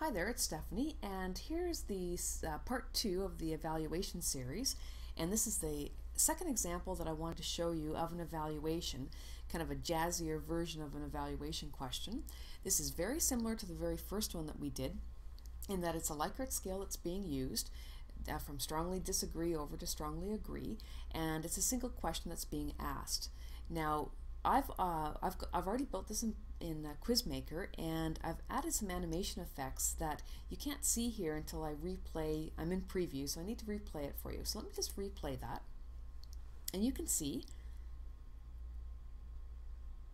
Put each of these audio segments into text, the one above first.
Hi there, it's Stephanie, and here's the part 2 of the evaluation series, and this is the second example that I wanted to show you of an evaluation, kind of a jazzier version of an evaluation question. This is very similar to the very first one that we did, in that it's a Likert scale that's being used, from strongly disagree over to strongly agree, and it's a single question that's being asked. Now, I've already built this in Quizmaker, and I've added some animation effects that you can't see here until I replay. I'm in preview, so I need to replay it for you. So let me just replay that, and you can see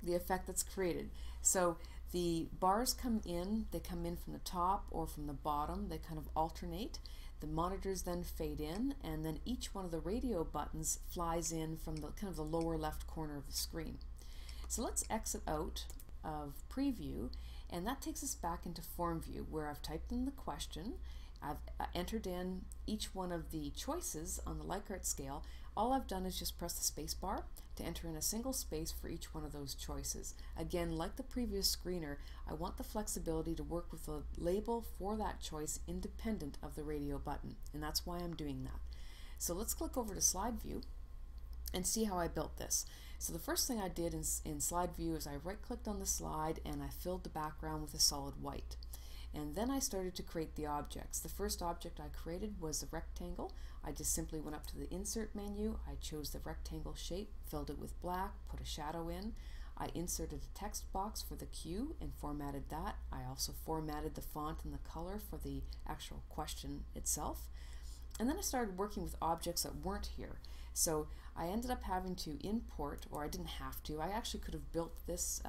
the effect that's created. So the bars come in, they come in from the top or from the bottom, they kind of alternate. The monitors then fade in, and then each one of the radio buttons flies in from the kind of the lower left corner of the screen. So let's exit out of preview, and that takes us back into form view, where I've typed in the question, I've entered in each one of the choices on the Likert scale. All I've done is just press the space bar to enter in a single space for each one of those choices. Again, like the previous screener, I want the flexibility to work with a label for that choice independent of the radio button, and that's why I'm doing that. So let's click over to slide view and see how I built this. So the first thing I did in slide view is I right-clicked on the slide and I filled the background with a solid white. And then I started to create the objects. The first object I created was a rectangle. I just simply went up to the insert menu, I chose the rectangle shape, filled it with black, put a shadow in. I inserted a text box for the Q and formatted that. I also formatted the font and the color for the actual question itself. And then I started working with objects that weren't here. So I ended up having to import, or I didn't have to, I actually could have built this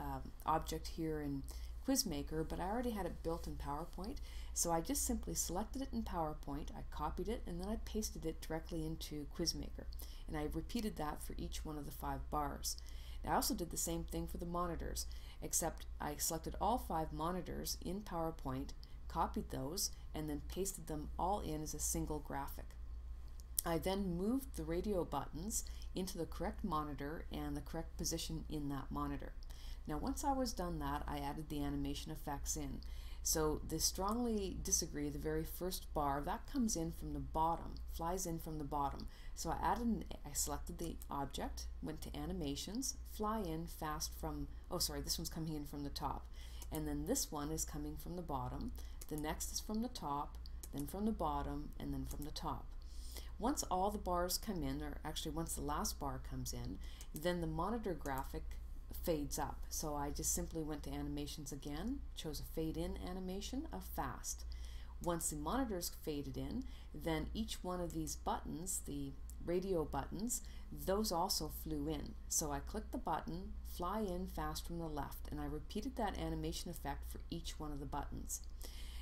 object here in Quizmaker, but I already had it built in PowerPoint. So I just simply selected it in PowerPoint, I copied it, and then I pasted it directly into Quizmaker. And I repeated that for each one of the 5 bars. Now, I also did the same thing for the monitors, except I selected all 5 monitors in PowerPoint, copied those, and then pasted them all in as a single graphic. I then moved the radio buttons into the correct monitor and the correct position in that monitor. Now, once I was done that, I added the animation effects in. So the strongly disagree, the very first bar, that comes in from the bottom, flies in from the bottom. So I selected the object, went to animations, fly in fast from, oh sorry, this one's coming in from the top. And then this one is coming from the bottom. The next is from the top, then from the bottom, and then from the top. Once all the bars come in, or actually once the last bar comes in, then the monitor graphic fades up. So I just simply went to animations again, chose a fade in animation of fast. Once the monitors faded in, then each one of these buttons, the radio buttons, those also flew in. So I clicked the button, fly in fast from the left, and I repeated that animation effect for each one of the buttons.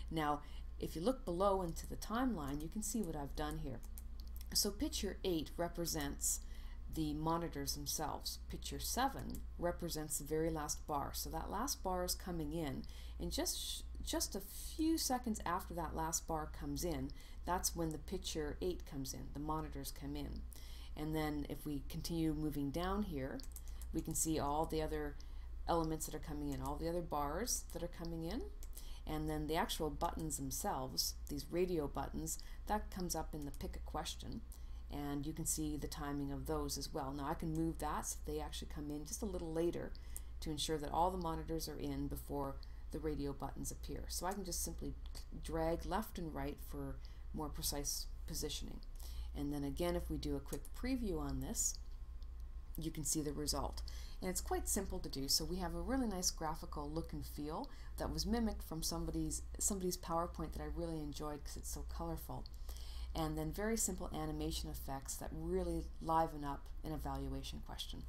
Now, if you look below into the timeline, you can see what I've done here. So picture 8 represents the monitors themselves. Picture 7 represents the very last bar. So that last bar is coming in, and just a few seconds after that last bar comes in, that's when the picture 8 comes in, the monitors come in. And then if we continue moving down here, we can see all the other elements that are coming in, all the other bars that are coming in. And then the actual buttons themselves, these radio buttons, that comes up in the pick a question, and you can see the timing of those as well. Now I can move that so they actually come in just a little later to ensure that all the monitors are in before the radio buttons appear. So I can just simply drag left and right for more precise positioning. And then again, if we do a quick preview on this, you can see the result. And it's quite simple to do, so we have a really nice graphical look and feel that was mimicked from somebody's PowerPoint that I really enjoyed because it's so colorful. And then very simple animation effects that really liven up an evaluation question.